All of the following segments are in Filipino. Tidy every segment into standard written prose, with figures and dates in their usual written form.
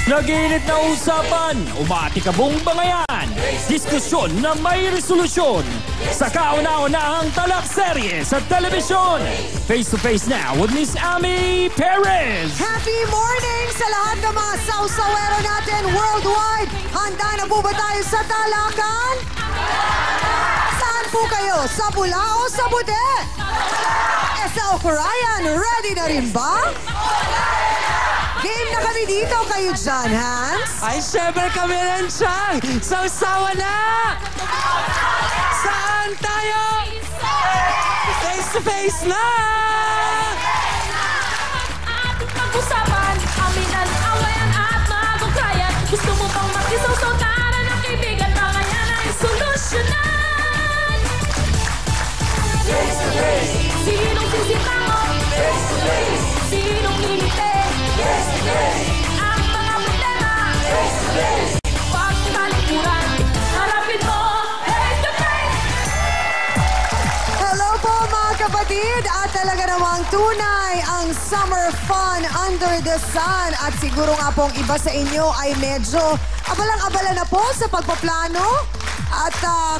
Nag-iinit na usapan, umatikabong bangayan, diskusyon na may resolusyon. Sa kauna-unahang talakserye sa telebisyon. Face to face now with Miss Ami Perez. Happy morning sa lahat ng mga sausawero natin worldwide. Handa na po ba tayo sa talakan? Saan po kayo? Sa pula o sa puti? Sa Ukrayan, ready na rin ba? Game na kami dito, kayo dyan, Hans? Ay, syempre kami rin siyang sausawa na! Saan tayo? Face to face na! Ating pag-usapan, aminan, awayan at magukrayan. Gusto mo bang makisaw-saw, tara ng kaibigan, mga yan ay solusyonan. Face to face. Sinong sisitao? Face to face. Sinong ngingiti? Face to face. Ang mga problema? Face to face. Pagkalikuran, harapin mo, face to face. Hello po mga kapatid! At talaga namang tunay ang summer fun under the sun. At siguro nga pong iba sa inyo ay medyo abalang-abala na po sa pagpaplano. At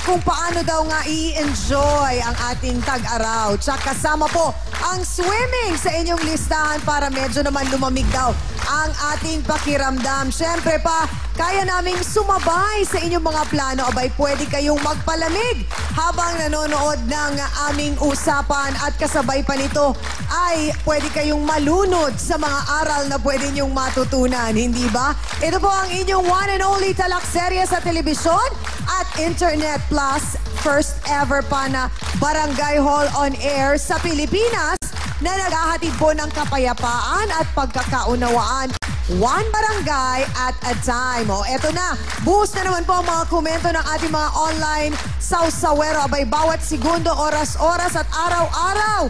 kung paano daw nga i-enjoy ang ating tag-araw. Tsaka kasama po ang swimming sa inyong listahan para medyo naman lumamig daw ang ating pakiramdam. Siyempre pa, kaya naming sumabay sa inyong mga plano. Abay, pwede kayong magpalamig habang nanonood ng aming usapan. At kasabay pa nito ay pwede kayong malunod sa mga aral na pwede niyong matutunan. Hindi ba? Ito po ang inyong one and only talakserye sa telebisyon at Internet Plus. First ever pa na Barangay Hall on Air sa Pilipinas na naghahatid po ng kapayapaan at pagkakaunawaan. One barangay at a time. O, eto na. Buhos na naman po ang mga komento ng ating mga online sausawero. Abay, bawat segundo, oras-oras at araw-araw.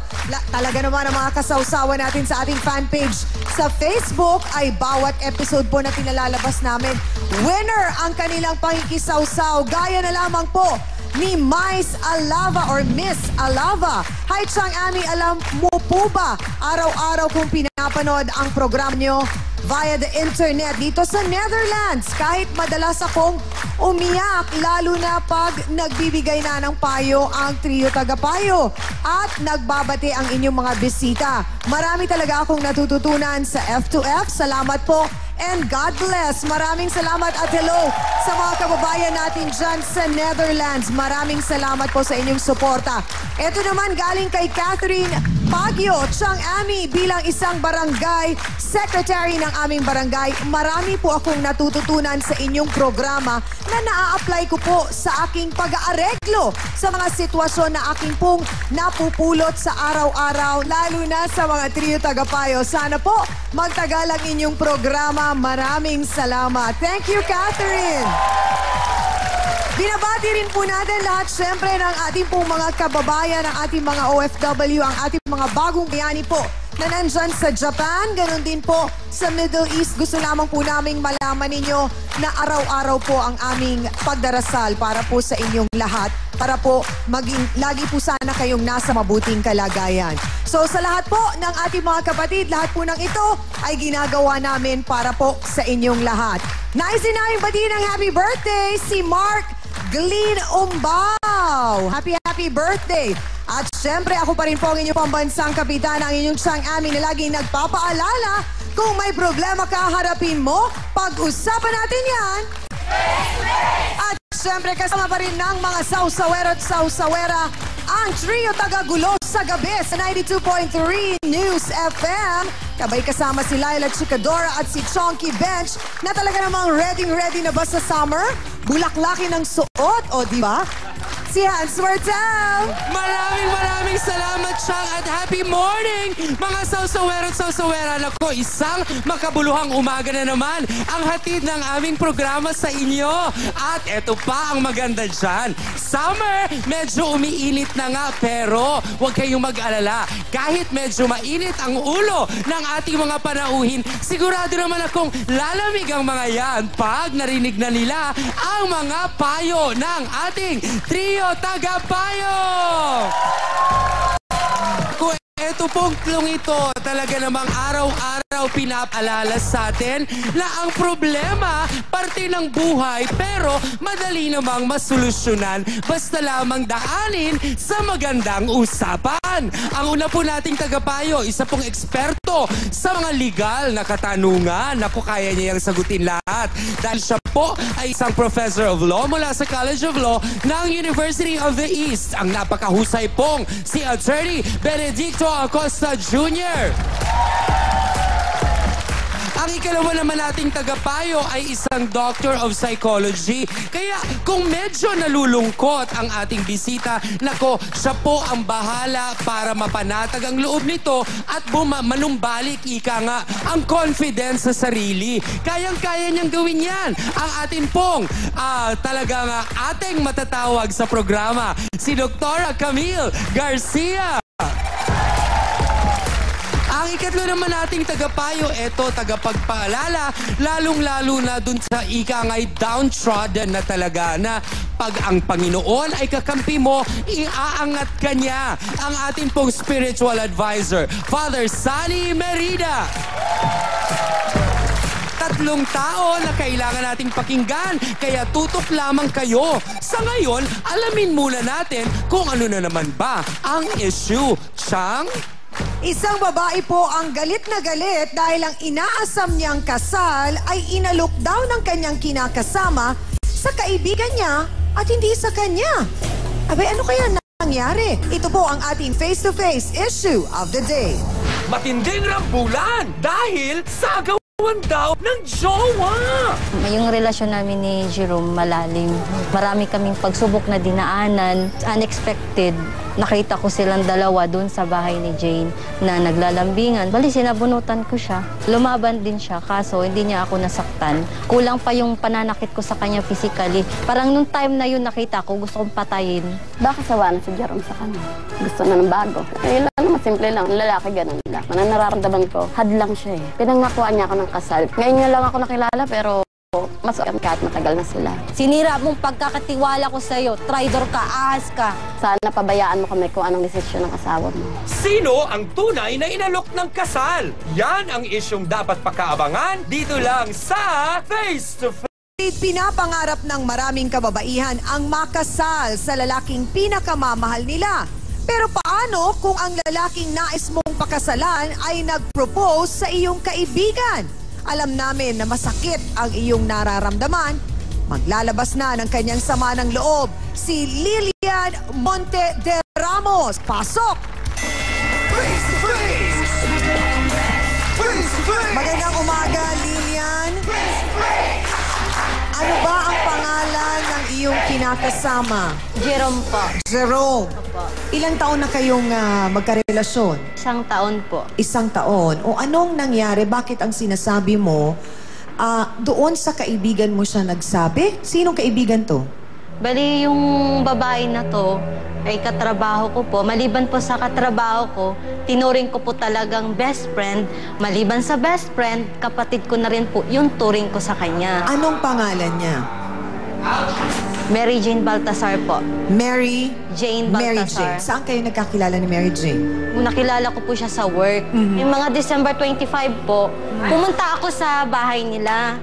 Talaga naman ang mga kasawsawa natin sa ating fanpage sa Facebook ay bawat episode po na pinalalabas namin. Winner ang kanilang pangikisawsaw. Gaya na lamang po ni Miss Alava or Miss Alava. Hi, Chang Ami, alam mo po ba araw-araw kung pinapanood ang program nyo via the internet dito sa Netherlands? Kahit madalas akong umiyak, lalo na pag nagbibigay na ng payo ang trio tagapayo at nagbabati ang inyong mga bisita. Marami talaga akong natututunan sa F2F. Salamat po. And God bless. Maraming salamat at hello sa mga kababayan natin dyan sa Netherlands. Maraming salamat po sa inyong suporta. Ito naman galing kay Catherine Baguio, Chang Ami, bilang isang barangay secretary ng aming barangay. Marami po akong natututunan sa inyong programa na naa-apply ko po sa aking pag-aareglo sa mga sitwasyon na aking pong napupulot sa araw-araw, lalo na sa mga trio tagapayo. Sana po magtagal ang inyong programa. Maraming salamat. Thank you, Catherine. Binabati rin po natin lahat siyempre ng ating pong mga kababayan, ang ating mga OFW, ang ating mga bagong bayani po na nandyan sa Japan, ganun din po sa Middle East. Gusto lamang po naming malaman ninyo na araw-araw po ang aming pagdarasal para po sa inyong lahat, para po maging lagi po sana kayong nasa mabuting kalagayan. So sa lahat po ng ating mga kapatid, lahat po ng ito ay ginagawa namin para po sa inyong lahat. Nais-inayong batiin ng happy birthday si Mark Glean Umbao. Happy birthday! At syempre, ako pa rin po ang inyong pambansang kapitan, ang inyong Chang Ami na laging nagpapaalala kung may problema ka, harapin mo. Pag-usapan natin yan. At syempre, kasama pa rin ng mga sausawero at sausawera ang trio tagagulo sa gabi sa 92.3 News FM. Kabay kasama si Laila Chikadora at si Chonky Bench na talaga namang ready na ba sa summer? Bulaklaki ng suot, o di ba? Si Hans Martel. Maraming salamat, Chang, at happy morning, mga sausawero at sausawera. Nako, isang makabuluhang umaga na naman ang hatid ng aming programa sa inyo. At eto pa ang maganda dyan. Summer, medyo umiinit na nga, pero huwag kayong mag-alala. Kahit medyo mainit ang ulo ng ating mga panauhin, sigurado naman akong lalamig ang mga yan pag narinig na nila ang mga payo ng ating trio tagapayo. Kung Ito pong klong ito, talaga namang araw-araw pinapaalala sa atin na ang problema, parte ng buhay, pero madali namang masolusyonan basta lamang daanin sa magandang usapan. Ang una po nating tagapayo, isa pong eksperto sa mga legal na katanungan. Naku, kaya niya yung sagutin lahat. Dahil siya po ay isang professor of law mula sa College of Law ng University of the East. Ang napakahusay pong si Attorney Benedicto Acosta Jr. Ang ikalawa naman nating tagapayo ay isang Doctor of Psychology. Kaya kung medyo nalulungkot ang ating bisita, nako, siya po ang bahala para mapanatag ang loob nito at manumbalik, ika nga, ang confidence sa sarili. Kayang-kaya niyang gawin yan. Ang atin pong talagang ating matatawag sa programa, si Dr. Camille Garcia. Ang ikatlo naman nating tagapayo, eto, tagapagpaalala, lalong-lalo na dun sa ika nga'y downtrodden na talaga na pag ang Panginoon ay kakampi mo, iaangat ka niya. Ang ating pong spiritual advisor, Father Sunny Merida. 3 tao na kailangan nating pakinggan, kaya tutok lamang kayo. Sa ngayon, alamin muna natin kung ano na naman ba ang issue. Chang? Isang babae po ang galit na galit dahil ang inaasam niyang kasal ay inalok daw ng kanyang kinakasama sa kaibigan niya at hindi sa kanya. Abay, ano kaya nangyari? Ito po ang ating face-to-face issue of the day. Matinding rambulan dahil sa agawan daw ng jowa. Yung relasyon namin ni Jerome malalim. Marami kaming pagsubok na dinaanan. Unexpected. Nakita ko silang dalawa doon sa bahay ni Jane na naglalambingan. Bali, sinabunutan ko siya. Lumaban din siya, kaso hindi niya ako nasaktan. Kulang pa yung pananakit ko sa kanya physically. Parang nung time na yun nakita ko, gusto kong patayin. Baka sawa na si Jerome sa kanya. Gusto na ng bago. Eh, lang naman, simple lang. Lalaki ganun lang. Nararamdaman ko, hadlang siya eh. Pinangakuan niya ako ng kasal. Ngayon niya lang ako nakilala, pero mas kahit matagal na sila. Sinira mong pagkakatiwala ko sa'yo. Traidor ka, ahas ka. Sana pabayaan mo kami kung anong desisyon ng asawa mo. Sino ang tunay na inalok ng kasal? Yan ang isyong dapat pakaabangan dito lang sa Face to Face. Pinapangarap ng maraming kababaihan ang makasal sa lalaking pinakamamahal nila. Pero paano kung ang lalaking nais mong pakasalan ay nag-propose sa iyong kaibigan? Alam namin na masakit ang iyong nararamdaman. Maglalabas na ng kanyang sama ng loob si Lilian Monte de Ramos. Pasok! Face to face! Face to face! Magandang umaga, Lilian. Face to face! Ano ba ang pangalan ng iyong kinakasama? Jerome po. Jerome. Opo. Ilang taon na kayong magkarelasyon? 1 taon po. 1 taon. O anong nangyari? Bakit ang sinasabi mo, doon sa kaibigan mo siya nagsabi? Sinong kaibigan to? Bali, yung babae na to ay katrabaho ko po. Maliban po sa katrabaho ko, tinuring ko po talagang best friend. Maliban sa best friend, kapatid ko na rin po yung turing ko sa kanya. Anong pangalan niya? Mary Jane Baltasar po. Mary Jane Mary Baltasar. Jane. Saan kayo nagkakilala ni Mary Jane? Nakilala ko po siya sa work. Yung mga December 25 po, pumunta ako sa bahay nila.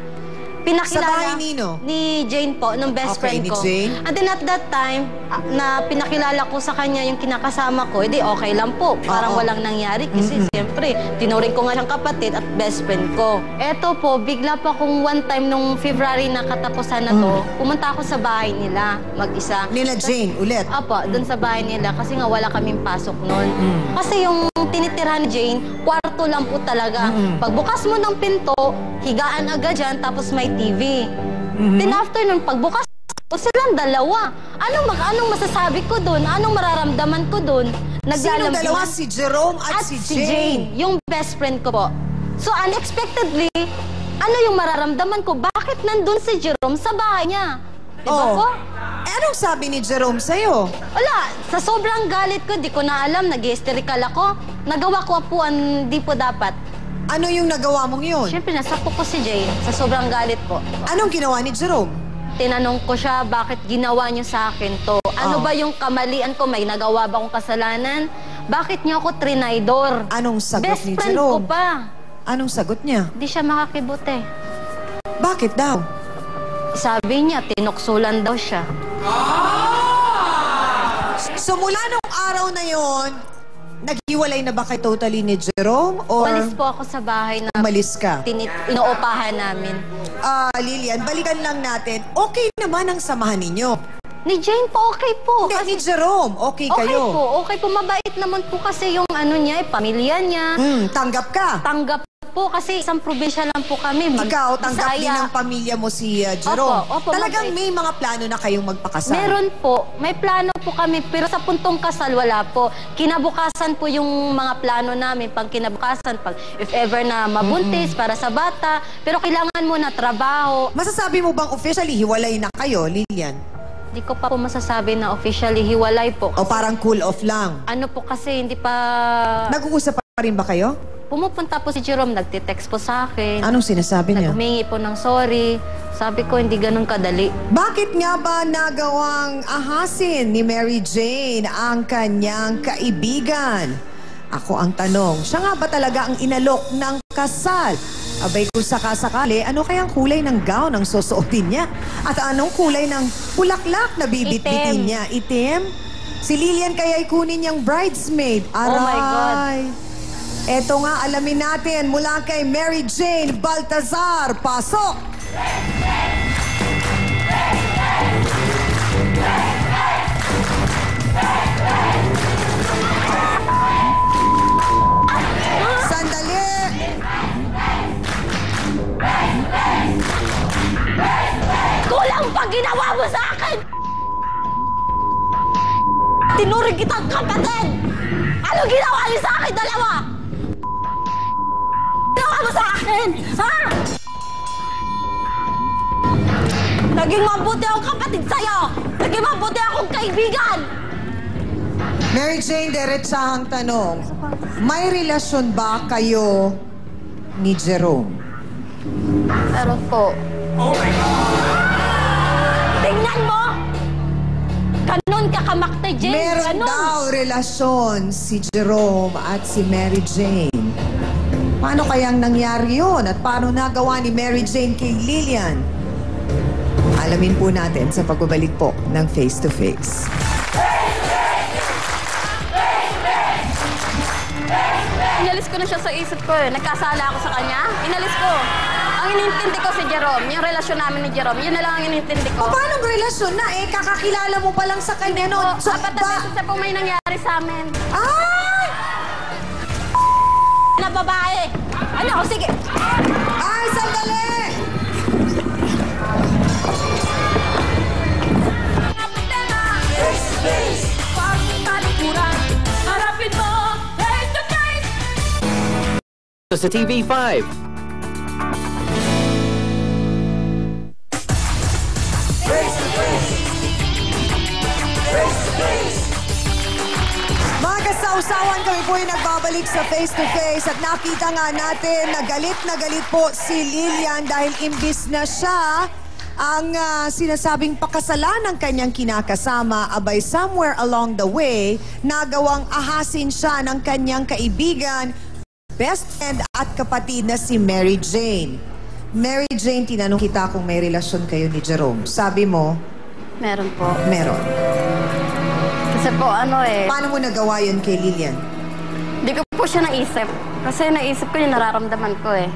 Pinakilala Sa bahay nino? Ni Jane po, ng best Okay, friend ni ko. Jane. And then at that time, na pinakilala ko sa kanya yung kinakasama ko, edi okay lang po. Parang walang nangyari kasi siyempre, tinuring ko nga siyang kapatid at best friend ko. Eto po, bigla pa kung one time nung February na katapusan na to, pumunta ako sa bahay nila, mag-isa. Nila Jane, ulit. Opo, dun sa bahay nila kasi nga wala kaming pasok noon. Kasi yung tinitirhan ni Jane, kwarto lang po talaga. Pagbukas mo ng pinto, higaan agad dyan, tapos may TV. Then after nun, pagbukas o silang dalawa. Anong masasabi ko doon? Anong mararamdaman ko doon? Sinong dalawa? Si Jerome at si Jane? Yung best friend ko po. So unexpectedly, ano yung mararamdaman ko? Bakit nandun si Jerome sa bahay niya? Diba po? Anong sabi ni Jerome sa'yo? Wala. Sa sobrang galit ko, di ko na alam. Nag-hysterical ako. Nagawa ko po ang di po dapat. Ano yung nagawa mong yun? Siyempre, nasakop ko si Jane sa sobrang galit po. Anong ginawa ni Jerome? Tinanong ko siya, bakit ginawa niyo sa akin to? Ano ba yung kamalian ko? May nagawa ba akong kasalanan? bakit niyo ako trinaydor? Anong sagot Best ni friend ko Jerome? pa. Anong sagot niya? Di siya makakibuti. Bakit daw? Sabi niya, tinuksulan daw siya. So mula nung araw na yon, naghiwalay na ba kayo totally ni Jerome? Or Umalis po ako sa bahay na umalis ka? inuupahan namin. Lilian, balikan lang natin. Okay naman ang samahan ninyo. Ni Jane po, okay po. Hindi, ni Jerome, okay kayo. Okay po. Mabait naman po kasi yung ano niya, pamilya niya. Tanggap ka. Tanggap po kasi isang probinsya lang po kami. Ikaw, tanggap din Bisaya. ng pamilya mo si Jerome. Opo, Talagang mabait. may mga plano na kayong magpakasal. Meron po. May plano po kami. Pero sa puntong kasal, wala po. Kinabukasan po yung mga plano namin. Pag kinabukasan, pag if ever na mabuntis para sa bata. Pero kailangan mo na trabaho. Masasabi mo bang officially hiwalay na kayo, Lilian? Hindi ko pa po masasabi na officially hiwalay po. O parang cool off lang? Ano po kasi, hindi pa... Nag-uusap pa rin ba kayo? Pumupunta po si Jerome, nagtitext po sa akin. Anong sinasabi niya? Naghumingi po ng sorry. Sabi ko, hindi ganun kadali. Bakit nga ba nagawang ahasin ni Mary Jane ang kanyang kaibigan? Ako ang tanong, siya nga ba talaga ang inalok ng kasal? Abay kung sakasakali, ano kayang kulay ng gown ang susuotin niya? At anong kulay ng bulaklak na bibit-bitin Itim. niya? Itim? Si Lilian kaya'y kunin niyang bridesmaid. Aray! Oh my God. Eto nga, alamin natin mula kay Mary Jane Baltazar. Pasok! Sandali! Kulang pa ginawa mo sa akin! Tinuring kitang kapatid! Ano ginawa niyo sa akin, dalawa? Ginawa mo sa akin, ha? Naging mabuti akong kapatid sa'yo! Naging mabuti akong kaibigan! Mary Jane, diretsahang tanong. May relasyon ba kayo ni Jerome? Meron po. Tingnan mo! Kanon ka kamakte, Jane! Meron Kanon! daw relasyon si Jerome at si Mary Jane. Paano kayang nangyari yun? At paano nagawa ni Mary Jane kay Lilian? Alamin po natin sa pagbabalik po ng Face to Face. Inalis ko na siya sa isip ko eh. Nagkasala ako sa kanya. Inalis ko. Ang inintindi ko si Jerome, yung relasyon namin ni Jerome, yun na lang ang inintindi ko. Paano relasyon na eh? Kakakilala mo pa lang sa kanya noon. So, Apat na beses na po may nangyari sa amin. Ay! Na babae! Ano? Sige! Ay, sandali! Harapin mo, face to face. Sa TV5. Mga kasausawan, kami po yung nagbabalik sa Face to Face at nakita nga natin na galit po si Lilian dahil imbis na siya ang sinasabing pakasalan ng kanyang kinakasama, abay somewhere along the way, nagawang ahasin siya ng kanyang kaibigan, best friend at kapatid na si Mary Jane. Mary Jane, tinanong kita kung may relasyon kayo ni Jerome. Sabi mo, Meron po. meron. Kasi po ano eh, Paano mo nagawa yun kay Lilian? di ko po siya naisip. Kasi naisip ko yung nararamdaman ko eh.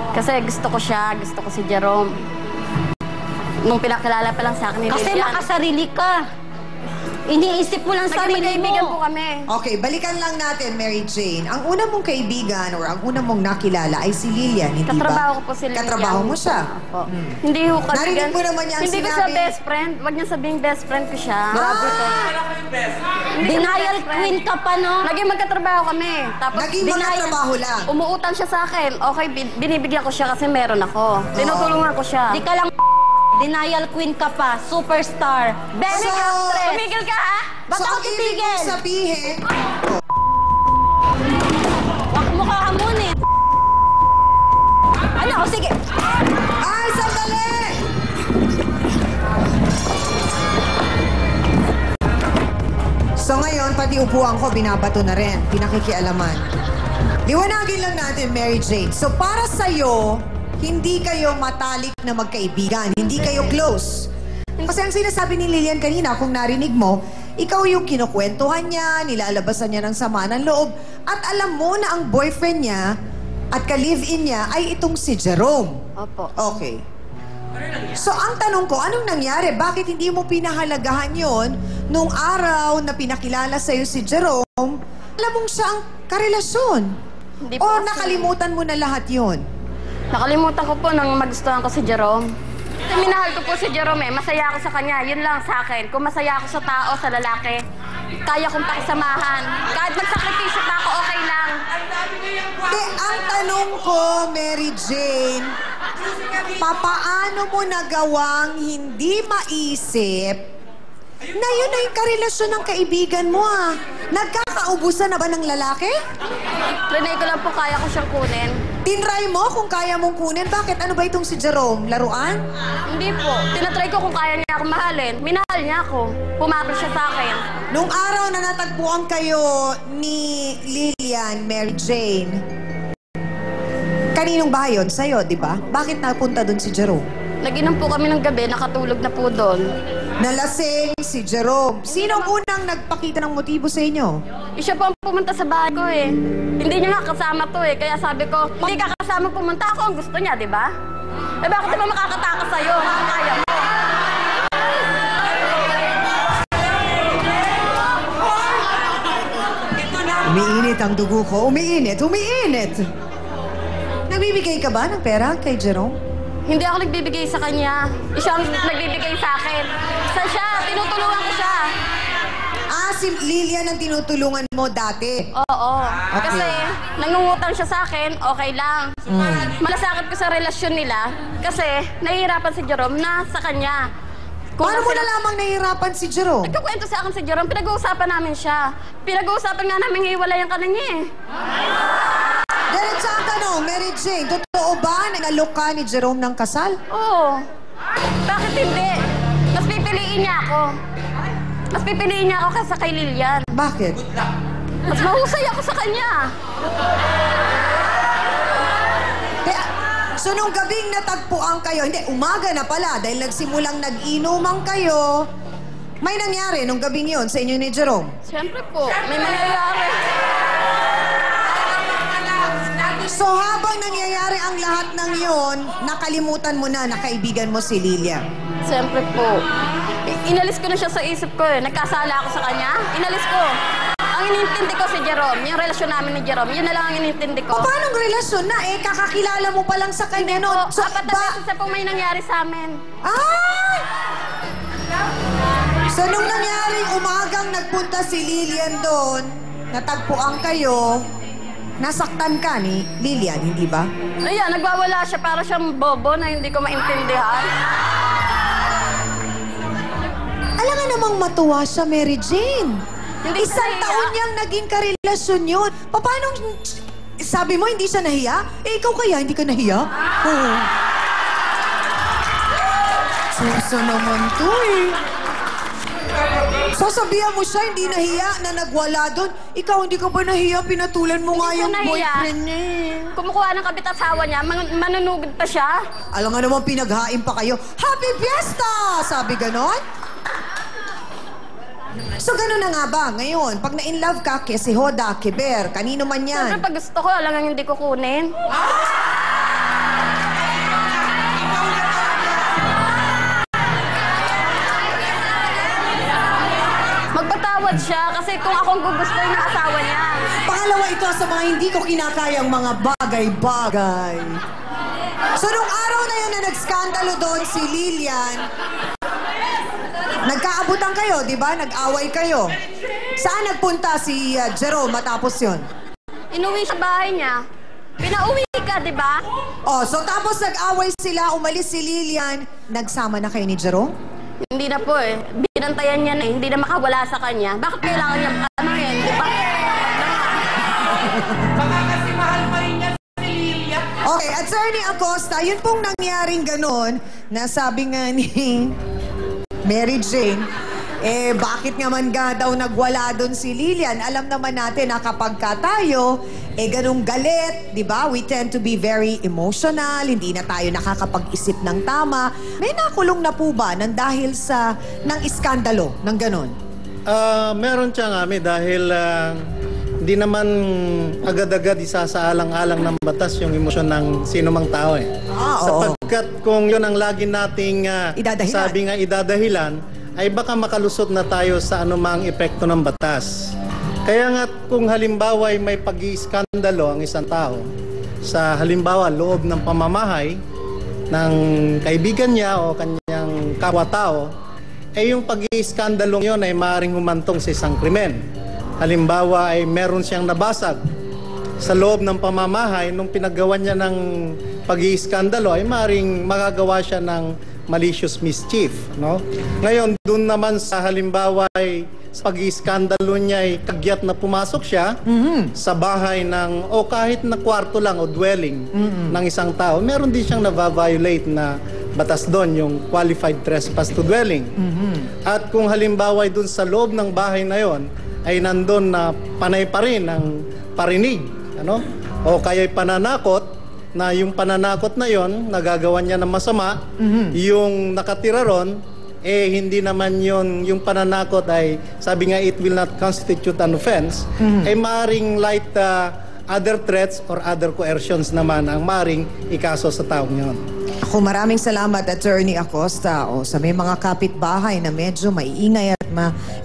Kasi gusto ko siya, gusto ko si Jerome. Nung pinakilala pa lang sa akin ni Kasi Lilian. makasarili ka. Iniisip mo lang sarili Magkaibigan mo. po kami. Okay, balikan lang natin, Mary Jane. Ang una mong kaibigan or ang una mong nakilala ay si Lilian, hindi ba? Katrabaho ko po si Lilian. Katrabaho mo siya? Opo. Hindi ho kasi. Narinig mo naman niya ang Hindi ko sinabi. siya best friend. Huwag niya sabihing best friend ko siya. Grabe ka. Denial queen ka pa, no? Naging magkatrabaho kami. Tapos Naging magkatrabaho lang. Umuutang siya sa akin. Okay, binibigyan ko siya kasi meron ako. Tinutulungan ko siya. Di ka lang denial queen ka pa. Superstar. Best So, actress. Tumigil ka ha? Ba't So, ako ang ibig titigil? mong sabihin, Wak mo ka hamunin. Ano? Sige. ay, sandali! So ngayon, pati upuan ko, binabato na rin. Pinakikialaman. Liwanagin lang natin, Mary Jane. So para sa'yo, hindi kayo matalik na magkaibigan. Hindi kayo close. Kasi ang sinasabi ni Lilian kanina, kung narinig mo, ikaw yung kinukwentuhan niya, nilalabasan niya ng sama ng loob, at alam mo na ang boyfriend niya at ka-live-in niya ay itong si Jerome. Opo. Okay. So ang tanong ko, anong nangyari? Bakit hindi mo pinahalagahan yon nung araw na pinakilala sa'yo si Jerome? Alam mong siya ang karelasyon. Hindi O po kasi- nakalimutan mo na lahat yon? Nakalimutan ko po nang magustuhan ko si Jerome. Kasi minahal ko po si Jerome eh. Masaya ako sa kanya. Yun lang sa akin. Kung masaya ako sa tao, sa lalaki, kaya kong pakisamahan. Kahit magsakripisyo pa ako, okay lang. Ang tanong ko, Mary Jane, papaano mo nagawang hindi maisip na yun na yung karelasyon ng kaibigan mo ah? Nagkakaubusan na ba ng lalaki? Trinay ko lang po kaya ko siyang kunin. Tinry mo kung kaya mong kunin. Bakit? Ano ba itong si Jerome? Laruan? Hindi po. Tinatry ko kung kaya niya ako mahalin. Minahal niya ako. Pumapit siya sa akin. Nung araw na natagpuan kayo ni Lilian, Mary Jane, kaninong bahay yun? Sa'yo, di ba? Bakit napunta doon si Jerome? Nag-inom po kami ng gabi, nakatulog na po doon. Nalasing si Jerome. Sino ang unang nagpakita ng motibo sa inyo? Siya po ang pumunta sa bahay ko eh. Hindi niya nga kasama to eh. Kaya sabi ko, hindi ka kasama pumunta ako. Ang gusto niya, di ba? Eh bakit di ba makakatakas sa'yo? Kaya mo. Umiinit ang dugo ko. Umiinit, umiinit! Nagbibigay ka ba ng pera kay Jerome? Hindi ako nagbibigay sa kanya. Siya ang nagbibigay sa akin. Sa siya, tinutulungan ko siya. Ah, si Lilian ang tinutulungan mo dati. Oo. Okay. Kasi nangungutang siya sa akin, okay lang. Malasakit ko sa relasyon nila kasi nahihirapan si Jerome na sa kanya. Paano mo nalamang nahihirapan si Jerome? Nagkukwento sa akin si Jerome, pinag-uusapan namin siya. Pinag-uusapan nga namin hiwalay ang kananya eh. Diretso ang tanong, Mary Jane, totoo ba na inalok ka ni Jerome ng kasal? Oo. Bakit hindi? Mas pipiliin niya ako. Mas pipiliin niya ako kaysa kay Lilian. Bakit? Mas mahusay ako sa kanya. So nung gabing natagpuan kayo, hindi, umaga na pala dahil nagsimulang nag-inuman kayo, may nangyari nung gabing yon sa inyo ni Jerome? Siyempre po, may mangyayari. So habang nangyayari ang lahat ng yon, nakalimutan mo na kaibigan mo si Lilian. Siyempre po. Inalis ko na siya sa isip ko eh. Nagkasala ako sa kanya. Inalis ko. Ang inintindi ko si Jerome, yung relasyon namin ni Jerome, yun na lang ang inintindi ko. Paano relasyon na eh? Kakakilala mo pa lang sa kanya noon. So, apat na beses na po may nangyari sa amin. Ay! So nung nangyaring umagang nagpunta si Lilian doon, natagpuan kayo, nasaktan ka ni Lilian, hindi ba? Ayan, nagwawala siya para siyang bobo na hindi ko maintindihan. Alam nga namang matuwa siya, Mary Jane. Hindi siya Isang nahiya. taon niyang naging karelasyon yun. Paano, sabi mo, hindi siya nahiya? Eh, ikaw kaya, hindi ka nahiya? Oo. Suso naman to eh. Sasabihan mo siya, hindi nahiya na nagwala doon. Ikaw, hindi ka ba nahiya? Pinatulan mo nga Hindi yung siya nahiya. boyfriend niya eh. Kumukuha ng kabit asawa niya, manunugod pa siya. Alam nga naman, pinaghain pa kayo. Happy Fiesta! Sabi ganon? So, gano'n na nga ba ngayon? Pag na-in-love ka, kay si Hoda, kay Ber, kanino man yan? Siyempre, pag gusto ko, alam nga hindi ko kunin. Magpatawad siya kasi kung akong gugustuhin ng asawa niya. Pangalawa ito sa mga hindi ko kinakayang mga bagay-bagay. So, nung araw na yun na nagskandalo doon si Lilian, nagkaabutan kayo, di ba? Nag-away kayo. Saan nagpunta si Jerome matapos yun? Inuwi sa bahay niya. Pinauwi ka, di ba? Oh, so tapos nag-away sila, umalis si Lilian, nagsama na kayo ni Jerome? Hindi na po eh. Binantayan niya na eh. Hindi na makawala sa kanya. Bakit kailangan niya ano eh? Di ba? Baka kasi mahal pa rin niya si Lilia. Okay, Attorney Acosta, yun pong nangyaring ganon, na sabi nga ni Mary Jane, Bakit naman daw nagwala doon si Lilian? Alam naman natin na kapag tayo, ganung galit, di ba? We tend to be very emotional, hindi na tayo nakakapag-isip ng tama. May nakulong na po ba dahil ng iskandalo, ng ganun? Meron siya nga, dahil hindi naman agad-agad isasaalang-alang ng batas yung emosyon ng sino mang tao Sapagkat kung yun ang lagi nating idadahilan, ay baka makalusot na tayo sa anumang epekto ng batas. Kaya nga kung halimbawa ay may pag-iiskandalo ang isang tao sa halimbawa loob ng pamamahay ng kaibigan niya o kanyang kapwa-tao, yung pag-iiskandalong yun ay maaaring humantong sa isang krimen. Halimbawa ay meron siyang nabasag sa loob ng pamamahay nung pinagawa niya ng pag-iiskandalo ay maaaring magagawa siya ng malicious mischief, no? Ngayon, doon naman sa halimbawa ay sa pag-iiskandalo niya ay kagyat na pumasok siya sa bahay ng, o kahit na kwarto lang o dwelling ng isang tao, meron din siyang na-violate na batas doon, yung qualified trespass to dwelling. At kung halimbawa ay doon sa loob ng bahay na yon ay nandun na panay pa rin ang parinig, ano? O kaya'y pananakot, na yung pananakot na yon nagagawa niya ng masama, yung nakatira ron, hindi naman yung pananakot ay, sabi nga, it will not constitute an offense, ay maaaring light other threats or other coercions naman ang maaaring ikaso sa taong yon. Ako, maraming salamat, Attorney Acosta. Sa may mga kapitbahay na medyo maiingay at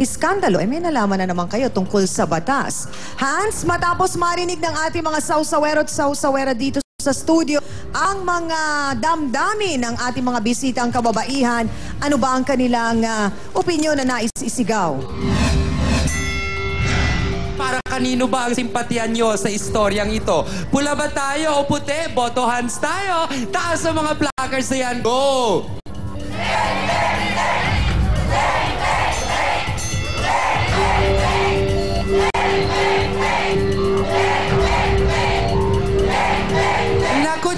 iskandalo, may nalaman na naman kayo tungkol sa batas. Hans, matapos marinig ng ating mga sausawero at sausawera dito sa studio ang mga damdamin ng ating mga bisitang kababaihan, ano ba ang kanilang opinyon na nais isigaw? Para kanino ba ang simpatiyan nyo sa istoryang ito? Pula ba tayo o puti? Boto Hans tayo. Taas ang mga placards na yan. Go!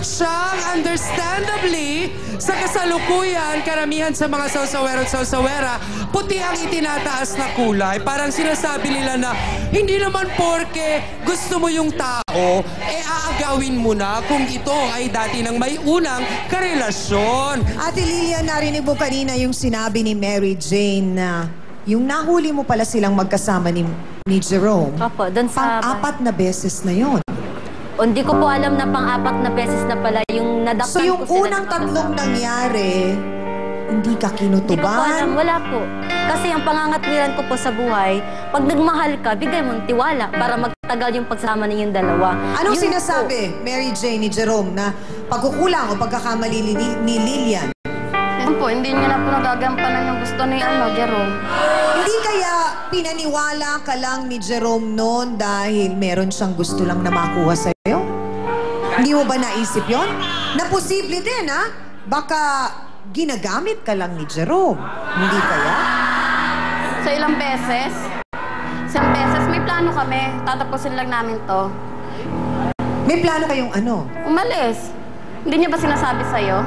Siyang understandably, sa kasalukuyan, karamihan sa mga sausawero at sausawera, puti ang itinataas na kulay. Parang sinasabi nila na, hindi naman porke gusto mo yung tao, aagawin mo na kung ito ay dati ng may unang karelasyon. Ate Lilian, narinig mo kanina yung sinabi ni Mary Jane na yung nahuli mo pala silang magkasama ni Jerome. Opo, doon sa... Pang-apat na beses na yon. Hindi ko po alam na pang-apat na beses na pala yung nadaktan ko sila. So yung unang tatlong nangyari, hindi ka kinutuban? Wala po. Kasi ang pangangatwiran ko po sa buhay, pag nagmahal ka, bigay mong tiwala para magtagal yung pagsama ninyong dalawa. Anong sinasabi, Mary Jane, ni Jerome, na pagkukulang o pagkakamali ni Lilian? Yan po, hindi niya na po nagagampanan yung gusto ni Jerome. Hindi kaya pinaniwala ka lang ni Jerome noon dahil meron siyang gusto lang na makuha sa'yo? Hindi mo ba naisip yon? Na posible din, ha? Baka ginagamit ka lang ni Jerome. Hindi kaya? Sa ilang beses, may plano kami. Tatapusin lang namin to. May plano kayong ano? Umalis. Hindi niya ba sinasabi sa'yo?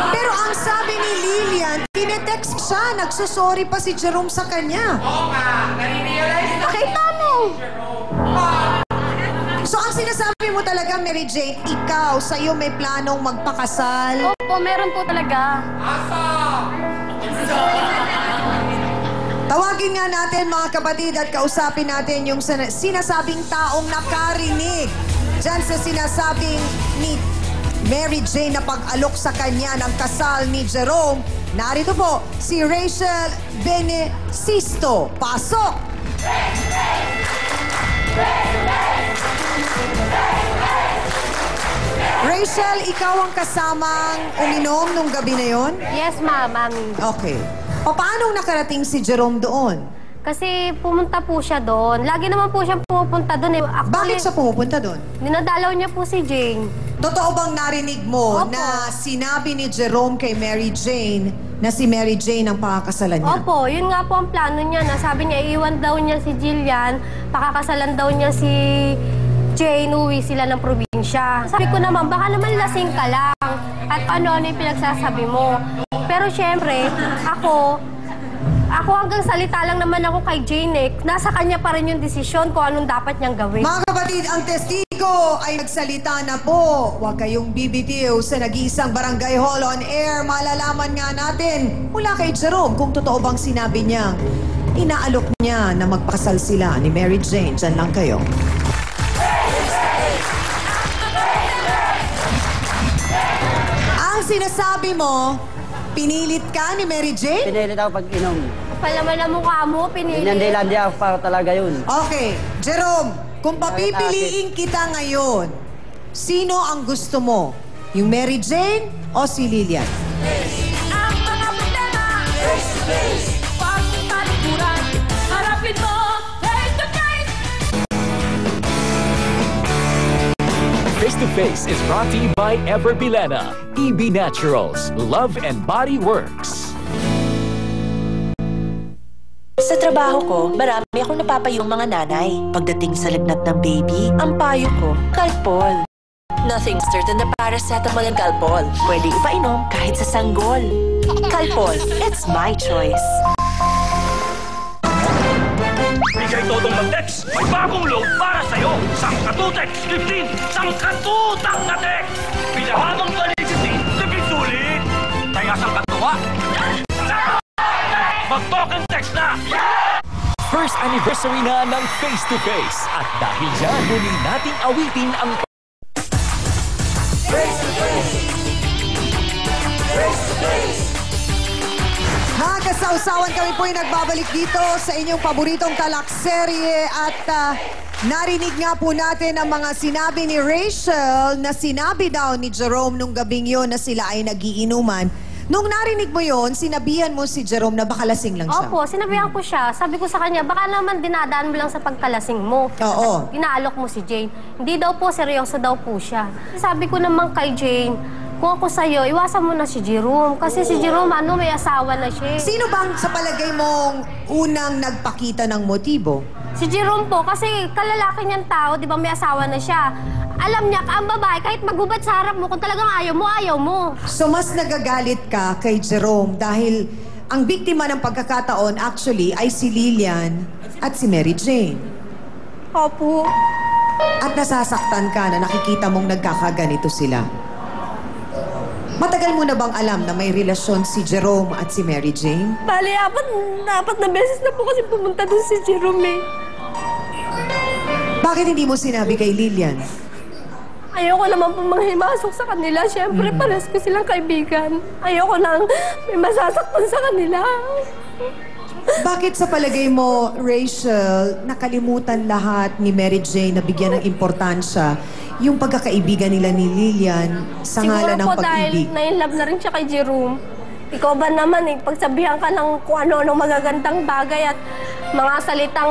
Pero ang sabi ni Lilian, tinetext siya, nagsusorry pa si Jerome sa kanya. Oo nga, nare-realize na. Nakita mo! So ang sinasabi mo talaga, Mary Jane, ikaw, sa'yo may planong magpakasal? Opo, meron po talaga. Tawagin nga natin mga kapatid at kausapin natin yung sinasabing taong nakarinig dyan sa sinasabing ni Mary Jane na pag-alok sa kanya ng kasal ni Jerome. Narito po si Rachel Benesisto. Pasok! Rachel, ikaw ang kasamang uminom nung gabi na yon? Yes, ma'am. Okay. Paano nakarating si Jerome doon? Kasi pumunta po siya doon. Lagi naman po siya pumupunta doon. Bakit siya pumupunta doon? Dinadalaw niya po si Jane. Totoo bang narinig mo na sinabi ni Jerome kay Mary Jane na si Mary Jane ang pakakasalan niya? Opo, yun nga po ang plano niya. Sabi niya, iiwan daw niya si Jillian, pakakasalan daw niya si Jane, uwi sila ng probinsya. Sabi ko naman, baka naman lasing ka lang at ano yung pinagsasabi mo. Pero syempre, ako, Ako hanggang salita lang naman ako kay Jane eh. Nasa kanya pa rin yung desisyon kung anong dapat niyang gawin. Mga kapatid, ang testigo ay nagsalita na po. Huwag kayong bibitiw sa nag-iisang Barangay Hall on Air. Malalaman nga natin mula kay Jerome kung totoo bang sinabi niya. Inaalok niya na magpakasal sila ni Mary Jane. Diyan lang kayo. Ang sinasabi mo, pinilit ka ni Mary Jane? Pinilit ako pag-inom. Kapal naman ang mukha mo, pinili. Hindi ako para talaga yun. Okay, Jerome, kung papipiliin kita ngayon, sino ang gusto mo? Yung Mary Jane o si Lilian? Ang mga problema, pag talikuran, harapin mo, face to face. Face to Face is brought to you by Ever Bilena, EB Naturals, Love and Body Works. Sa trabaho ko, marami akong napapayong mga nanay. Pagdating sa lagnat ng baby, ang payo ko, Calpol. Nothing certain na paracetamol and Calpol. Pwede ipainom kahit sa sanggol. Calpol, it's my choice. Bigay todong mag-text! May bagong load para sa'yo! Sangkatutex 15! Sangkatutak na text! Pinahamang paligid, tipid sulit! Kaya sangkatuwa! Mag-token text na! First anniversary na ng Face to Face. At dahil dyan, muli nating awitin ang Face to face! Face to face! Mga kasawsawan, kami po ay nagbabalik dito sa inyong paboritong talakserye at narinig nga po natin ang mga sinabi ni Rachel na sinabi daw ni Jerome nung gabing yon na sila ay nagiinuman. Nung narinig mo yon, sinabihan mo si Jerome na baka lasing lang siya. Opo, sinabihan ko siya. Sabi ko sa kanya, baka naman dinadaan mo lang sa pagkalasing mo. Oo. Inaalok mo si Jane. Hindi daw po, seryoso daw po siya. Sabi ko naman kay Jane, kung ako sa'yo, iwasan mo na si Jerome. Kasi si Jerome, may asawa na siya. Sino bang sa palagay mong unang nagpakita ng motibo? Si Jerome po, kasi kalalaki niyang tao, di ba may asawa na siya. Alam niya, ang babae, kahit magubad sa harap mo, kung talagang ayaw mo, ayaw mo. So mas nagagalit ka kay Jerome dahil ang biktima ng pagkakataon actually ay si Lilian at si Mary Jane. Opo. At nasasaktan ka na nakikita mong nagkakaganito sila. Matagal mo na bang alam na may relasyon si Jerome at si Mary Jane? Bali, apat na beses na po kasi pumunta doon si Jerome eh. Bakit hindi mo sinabi kay Lilian? Ayoko naman po manghimasok sa kanila. Siyempre, pares ko silang kaibigan. Ayoko nang may masasaktan sa kanila. Bakit sa palagay mo, Rachel, nakalimutan lahat ni Mary Jane na bigyan ng importansya yung pagkakaibigan nila ni Lilian sa ngalan ng pag-ibig? Siguro po dahil na-inlove na rin siya kay Jerome. Ikaw ba naman pagsabihan ka ng kung ano-ano magagandang bagay at mga salitang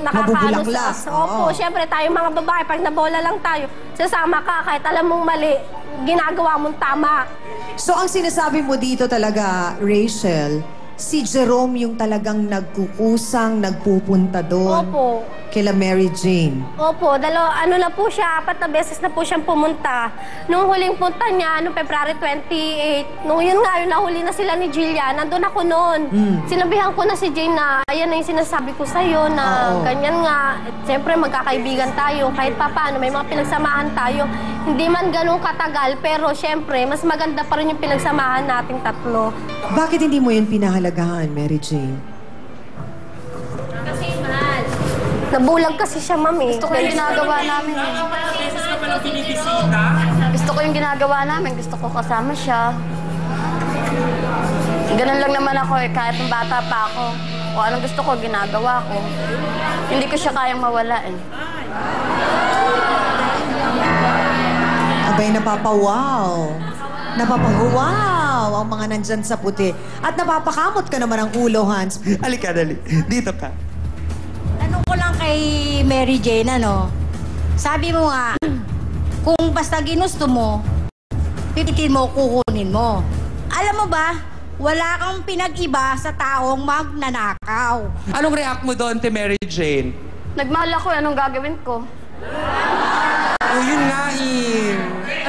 nakakaano sa... Opo, syempre tayo mga babae, pag nabola lang tayo, sasama ka kahit alam mong mali, ginagawa mong tama. So ang sinasabi mo dito talaga, Rachel, si Jerome yung talagang nagkukusang, nagpupunta doon. Opo. Kila Mary Jane. Opo, ano na po siya, 4 na beses na po siyang pumunta. Nung huling punta niya, noong February 28, nung yun nga, yung nahuli na sila ni Jillian, nandun ako noon. Sinabihan ko na si Jane na, ayan na yung sinasabi ko sa'yo, na ganyan nga. Siyempre, magkakaibigan tayo, kahit pa paano, may mga pinagsamahan tayo. Hindi man ganun katagal, pero siyempre, mas maganda pa rin yung pinagsamahan nating tatlo. Bakit hindi mo yun pinahalagahan, Mary Jane? Kasi mahal. Nabulag kasi siya, mami. Gusto ko yung ginagawa namin. Gusto ko yung ginagawa namin. Gusto ko kasama siya. Ganun lang naman ako kahit ng bata pa ako. O anong gusto ko, ginagawa ko. Hindi ko siya kayang mawala Abay, napapawaw. Napapawaw ang mga nandyan sa puti. At napapakamot ka naman ang ulo, Hans. Halika, dali. Dito ka. Tanong ko lang kay Mary Jane, sabi mo nga, kung basta ginusto mo, pipitin mo, kukunin mo. Alam mo ba, wala kang pinag-iba sa taong magnanakaw. Anong react mo doon, Mary Jane? Nagmahal ako, anong gagawin ko? Oh, yun nga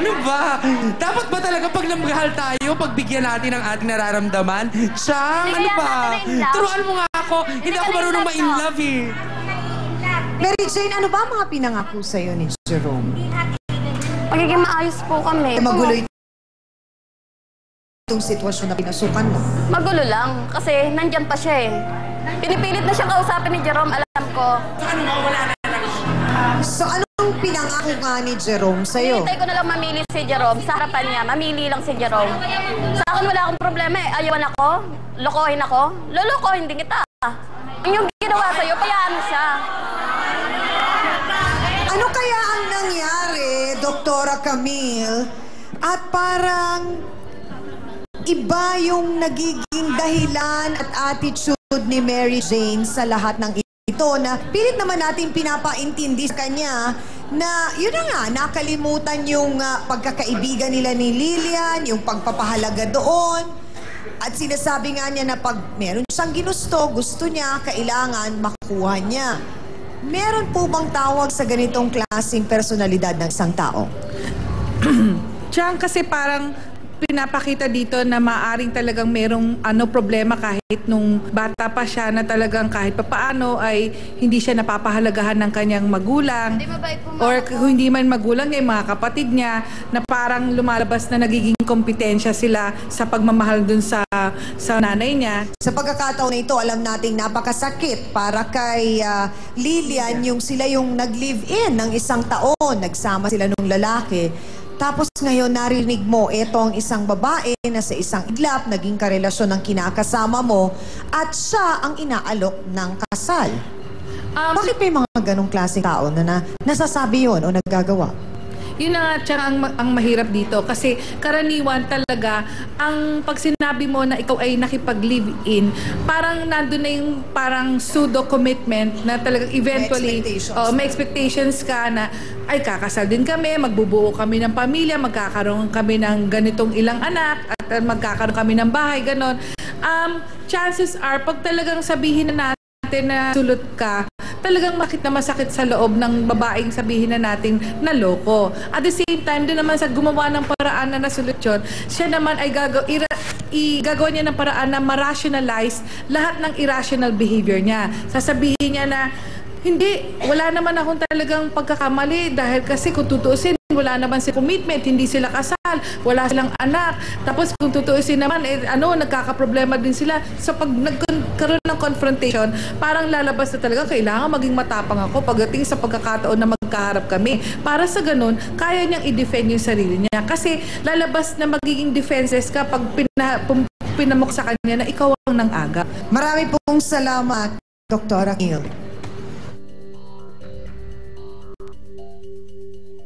Ano ba? Dapat ba talaga pag namahal tayo, pagbigyan natin ang ating nararamdaman? Chang, ano ba? Turuan mo nga ako. Hindi ako marunong ma-in love eh. Mary Jane, ano ba ang mga pinangako sa'yo ni Jerome? Magiging maayos po kami. Magulo itong sitwasyon na pinasukan mo. Magulo lang, kasi nandyan pa siya eh. Pinipilit na siyang kausapin ni Jerome, alam ko. So anong pinangako nga ni Jerome sa'yo? Hinintay ko na lang mamili si Jerome. Sa harapan niya, mamili lang si Jerome. Sa akin wala akong problema eh. Ayawan ako, lokohin ako. Lolokohin din kita. Yung ginawa sa'yo, payaan mo siya. Ano kaya ang nangyari, Doktora Camille? At parang iba yung nagiging dahilan at attitude ni Mary Jane sa lahat ng ito na pilit naman natin pinapaintindi sa kanya na yun na nga, nakalimutan yung pagkakaibigan nila ni Lilian, yung pagpapahalaga doon. At sinasabi nga niya na pag meron siyang ginusto, gusto niya, kailangan makuha niya. Meron po bang tawag sa ganitong klaseng personalidad ng isang tao? Chang, kasi parang pinapakita dito na maaring talagang merong problema kahit nung bata pa siya na talagang kahit papaano ay hindi siya napapahalagahan ng kanyang magulang. Or kung hindi man magulang niya, mga kapatid niya na parang lumalabas na nagiging kompetensya sila sa pagmamahal dun sa nanay niya. Sa pagkakataon na ito, alam nating napakasakit para kay Lilian yung sila yung nag-live-in ng isang taon. Nagsama sila nung lalaki. Tapos ngayon narinig mo, eto ang isang babae na sa isang iglap, naging karelasyon ng kinakasama mo at siya ang inaalok ng kasal. Bakit may mga ganong klaseng tao na nasasabi yun o naggagawa? Yun na nga ang mahirap dito kasi karaniwan talaga ang pag sinabi mo na ikaw ay nakipag-live-in, parang nandun na yung parang pseudo-commitment na talagang eventually may expectations ka na ay kakasal din kami, magbubuo kami ng pamilya, magkakaroon kami ng ganitong ilang anak at magkakaroon kami ng bahay, ganon. Chances are, pag talagang sabihin na natin na sulot ka, talagang masakit sa loob ng babaeng sabihin na natin na loko. At the same time, doon naman sa gumawa ng paraan na nasolusyon, siya naman ay gagawa niya ng paraan na ma-rationalize lahat ng irrational behavior niya. Sasabihin niya na, hindi, wala naman akong talagang pagkakamali dahil kasi kung tutuusin, wala naman si commitment, hindi sila kasal, wala silang anak. Tapos kung tutuusin naman, nagkakaproblema din sila. So pag nagkaroon ng confrontation, parang lalabas na talaga, kailangan maging matapang ako pagdating sa pagkakataon na magkaharap kami. Para sa ganun, kaya niyang i-defend yung sarili niya. Kasi lalabas na magiging defenses ka pag pinamok sa kanya na ikaw ang nang-aga. Marami pong salamat, Dr. Akil.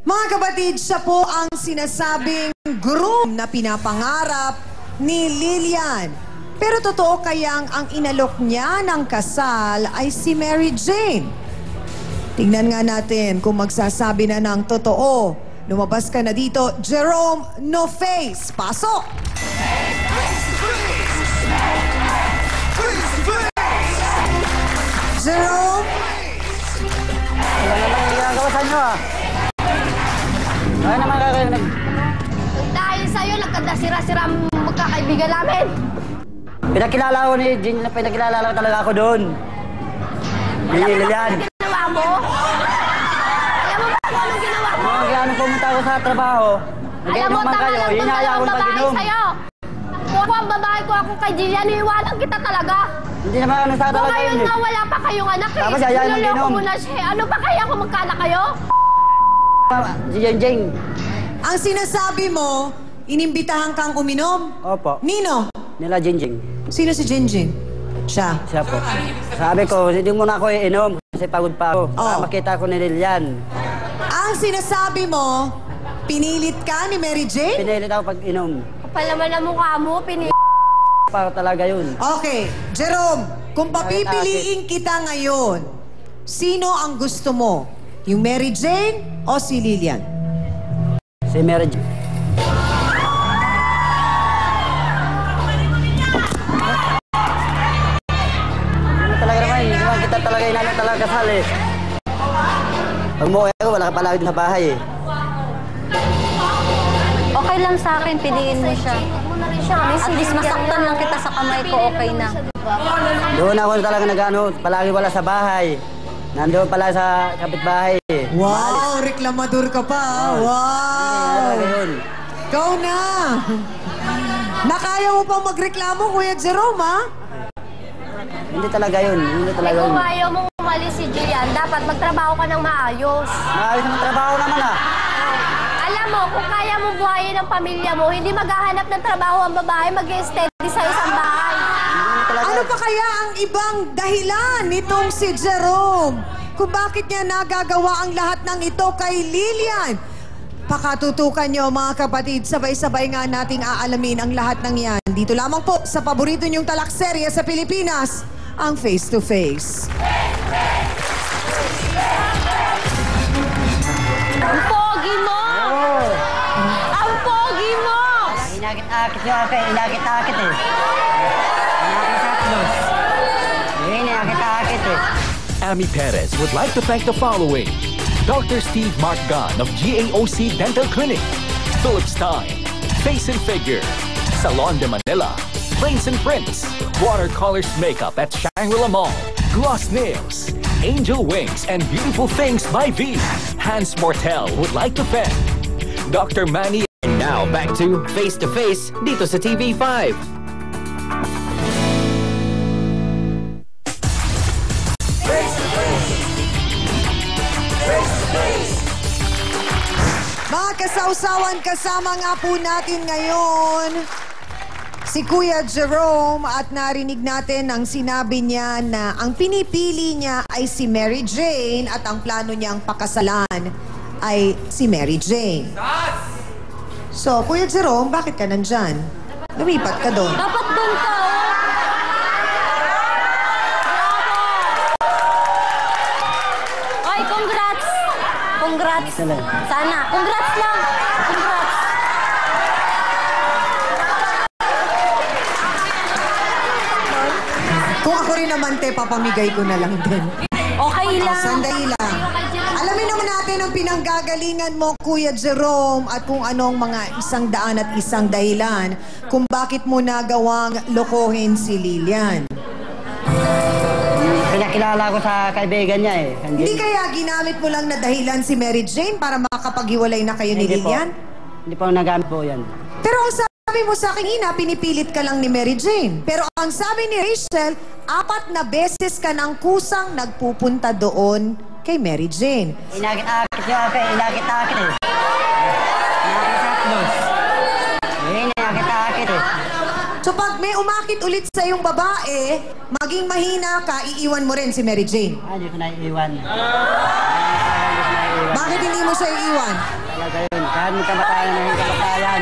Mga kapatid, siya po ang sinasabing groom na pinapangarap ni Lilian. Pero totoo kayang ang inalok niya ng kasal ay si Mary Jane? Tingnan nga natin kung magsasabi na ng totoo. Lumabas ka na dito, Jerome No Face. Pasok! Jerome? Wala naman ginagawa sa inyo Ano naman kakainig? Dahil sa'yo, nagkadasira-sira ang magkakaibigan namin. Pinakilala ko ni Jean, pinakilala ko talaga ako doon. Alam mo ba kung ginawa mo? Alam mo ba kung anong ginawa mo? Kaya pumunta ako sa trabaho. Alam mo, tama lang kung dalawang babae sa'yo. Kung ang babae ko ako kay Jillian, iiwanan kita talaga. Hindi naman ano sa talaga ngayon nga wala pa kayong anak eh. Tapos ayaw mong ginom. Ano ba kaya kung magkaanak kayo? Si Jenjeng. Ang sinasabi mo, inimbitahan kang uminom? Opo. Nino? Nila Jenjeng. Sino si Jenjeng? Siya? Siya po. Sabi ko, hindi muna ako iinom kasi pagod pa ako. Makita ko ni Lilian. Ang sinasabi mo, pinilit ka ni Mary Jane? Pinilit ako pag-inom. Kapal naman ang mukha mo, Para talaga yun. Okay, Jerome, kung papipiliin kita ngayon, sino ang gusto mo? Yung Mary Jane o si Lilian? Si Mary Jane. Talaga naman, hindi naman kita talaga inanak talaga kasal eh. Pag umuwi ako, wala ka palagi sa bahay eh. Okay lang sa akin, piliin mo siya. At least masaktan lang kita sa kamay ko, okay na. Doon ako talaga nag-ano, palagi wala sa bahay. Nandoon pala sa kapitbahay. Wow, reklamador ka pa. Wow. Ikaw na. Nakaya mo pang magreklamo, Kuya Jerome, ha? Hindi talaga yun. Hindi talaga yun. Kung ayaw mong umalis si Jillian, dapat magtrabaho ka ng maayos. Maayos na magtrabaho naman, ah. Alam mo, kung kaya mo buhayin ang pamilya mo, hindi maghahanap ng trabaho ang babae, mag-steady sa isang bahay. Ano pa kaya ang ibang dahilan nitong si Jerome? Kung bakit niya nagagawa ang lahat ng ito kay Lilian? Pakatutukan niyo mga kapatid, sabay-sabay nga nating aalamin ang lahat ng yan. Dito lamang po sa paborito niyong talakserye sa Pilipinas, ang Face to Face. Ang pogi mo! Ang pogi mo! Inakit-akit yung ate, inakit-akit eh. Inakit-akit eh. Amy Perez would like to thank the following: Dr. Steve Mark Gunn of GAOC Dental Clinic, Philip Stein, Face and Figure, Salon de Manila, Brains and Prints, Watercolors Makeup at Shangri-La Mall, Gloss Nails, Angel Wings and Beautiful Things by V. Hans Mortel would like to thank Dr. Manny. And now back to Face dito sa TV5. Mga kasawsawan, kasama nga po natin ngayon si Kuya Jerome at narinig natin ang sinabi niya na ang pinipili niya ay si Mary Jane at ang plano niyang pakasalan ay si Mary Jane. So, Kuya Jerome, bakit ka nandyan? Lumipat ka doon. Dapat doon ka, oh! Ay, congrats! Congrats! Sana. Congrats lang! Congrats! Kung ako rin naman, te, papamigay ko na lang din. Okay lang. Sandali lang. Alamin naman natin ang pinanggagalingan mo, Kuya Jerome, at kung anong mga 100 at 1 dahilan kung bakit mo nagawang lokohin si Lilian. Pinakilala ko sa kaibigan niya eh. Hindi kaya ginamit mo lang na dahilan si Mary Jane para makapaghiwalay na kayo ni Lilian? Hindi po nagamit po yan. Pero ang sabi mo sa akin, pinipilit ka lang ni Mary Jane. Pero ang sabi ni Rachel, 4 na beses ka ng kusang nagpupunta doon kay Mary Jane. Inakit-akit yung ate, inakit-akit eh. Inakit-akit eh. So pag may umakit ulit sa iyong babae, maging mahina ka, iiwan mo rin si Mary Jane. Hindi ko na iiwan. Bakit hindi mo siya iiwan? Talaga yun, kahit may kamatayan na hindi kamatayan.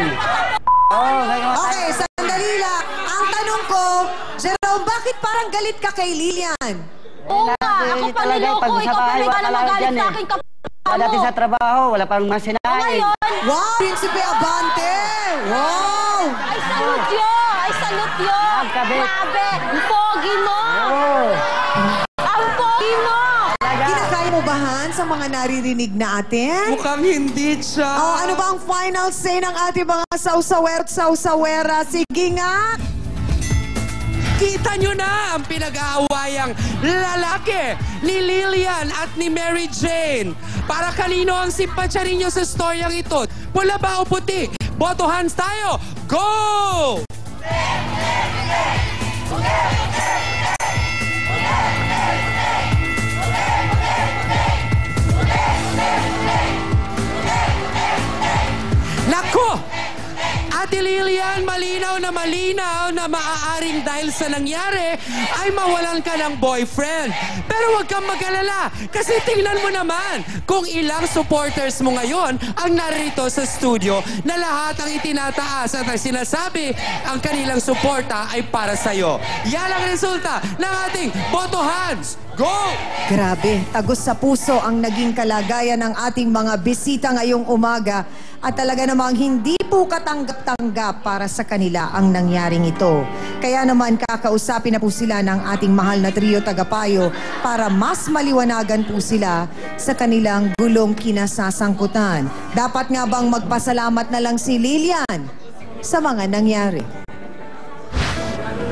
Okay, sandali lang. Ang tanong ko, Jerome, bakit parang galit ka kay Lilian? Oo nga, ako paniloko. Ikaw pa rin pala magalit sa akin kapag Dati sa trabaho, wala pang masinain. Wow, Prinsipe Abante! Wow! Ay, salute yo! Ay, salute yo! Grabe! Ang pogi mo! Ang pogi mo! Kinakaya mo ba, Han, sa mga naririnig natin? Mukhang hindi siya. Oh, ano ba ang final say ng ating mga sausawer at sausawera? Sige nga! Kita nyo na ang pinag-aawayang lalaki ni Lilian at ni Mary Jane. Para kanino ang simpatsya ninyo sa storyang ito? Pula ba o puti? Boto hands tayo! Go! Nako! Ate Lilian, malinaw na maaaring dahil sa nangyari ay mawalan ka ng boyfriend. Pero huwag kang mag-alala kasi tingnan mo naman kung ilang supporters mo ngayon ang narito sa studio na lahat ang itinataas at ang sinasabi ang kanilang suporta ay para sa'yo. Yan ang resulta ng ating Boto Hands. Go! Grabe, tagos sa puso ang naging kalagayan ng ating mga bisita ngayong umaga. At talaga namang hindi po katanggap-tanggap para sa kanila ang nangyaring ito. Kaya naman kakausapin na po sila ng ating mahal na trio tagapayo para mas maliwanagan po sila sa kanilang gulong kinasasangkutan. Dapat nga bang magpasalamat na lang si Lilian sa mga nangyari?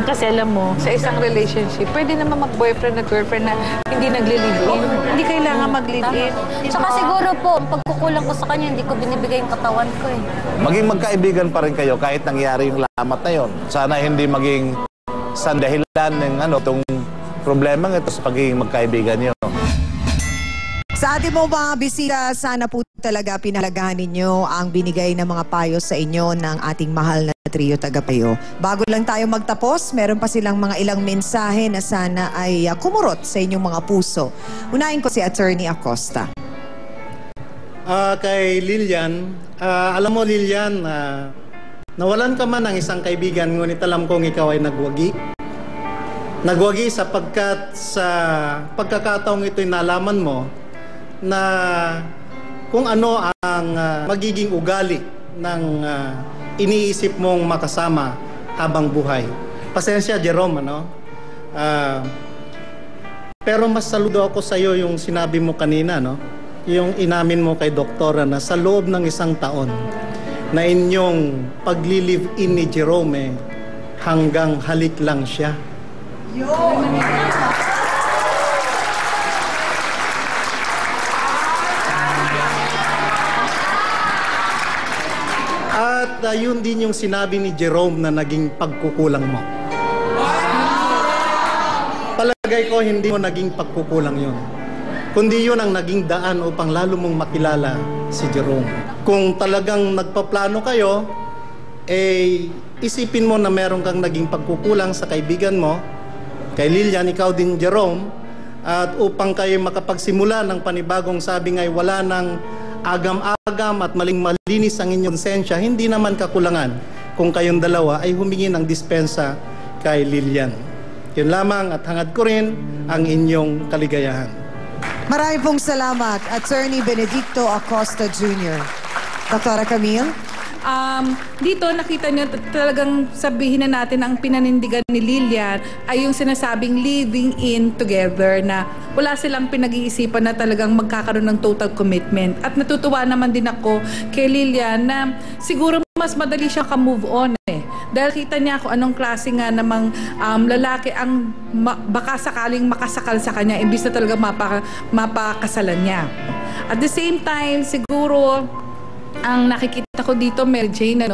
Kasi alam mo, sa isang relationship, pwede naman mag-boyfriend at girlfriend na hindi nagli-live-in. Hindi kailangan mag-live-in. Saka siguro po, ang pagkukulang ko sa kanya, hindi ko binibigay yung katawan ko eh. Maging magkaibigan pa rin kayo kahit nangyari yung lamat na yon. Sana hindi maging sandahilan ng itong problema ito sa pagiging magkaibigan niyo. Sa ating mga bisita, sana po talaga pinalagahan ninyo ang binigay ng mga payo sa inyo ng ating mahal na trio tagapayo. Bago lang tayo magtapos, meron pa silang mga ilang mensahe na sana ay kumurot sa inyong mga puso. Unahin ko si Attorney Acosta. Kay Lilian, alam mo Lilian, nawalan ka man ng isang kaibigan, ngunit alam kong ikaw ay nagwagi. Nagwagi sapagkat sa pagkakataong ito'y nalaman mo na kung ano ang magiging ugali ng iniisip mong makasama habang buhay. Pasensya, Jerome, pero mas saludo ako sa iyo yung sinabi mo kanina, yung inamin mo kay doktora na sa loob ng isang taon na inyong pagli-live-in ni Jerome hanggang halik lang siya. At yun din yung sinabi ni Jerome na naging pagkukulang mo. Palagay ko hindi mo naging pagkukulang yun. Kundi yun ang naging daan upang lalo mong makilala si Jerome. Kung talagang nagpaplano kayo, isipin mo na meron kang naging pagkukulang sa kaibigan mo, kay Lilian, ikaw din Jerome, at upang kayo makapagsimula ng panibagong sabi nga'y wala ng agam-agam at maling-malinis ang inyong konsensya, hindi naman kakulangan kung kayong dalawa ay humingi ng dispensa kay Lilian. Yun lamang at hangad ko rin ang inyong kaligayahan. Maraming pong salamat, Attorney Benedicto Acosta Jr. Dr. Camille? Dito nakita niyo talagang sabihin na natin ang pinanindigan ni Lilian ay yung sinasabing living in together, na wala silang pinag-iisipan na talagang magkakaroon ng total commitment. At natutuwa naman din ako kay Lilian na siguro mas madali siyang ka-move on dahil kita niya kung anong klase nga namang lalaki ang baka sakaling makasakal sa kanya imbis na talaga mapakasalan niya. At the same time, siguro ang nakikita ko dito, Mary Jane,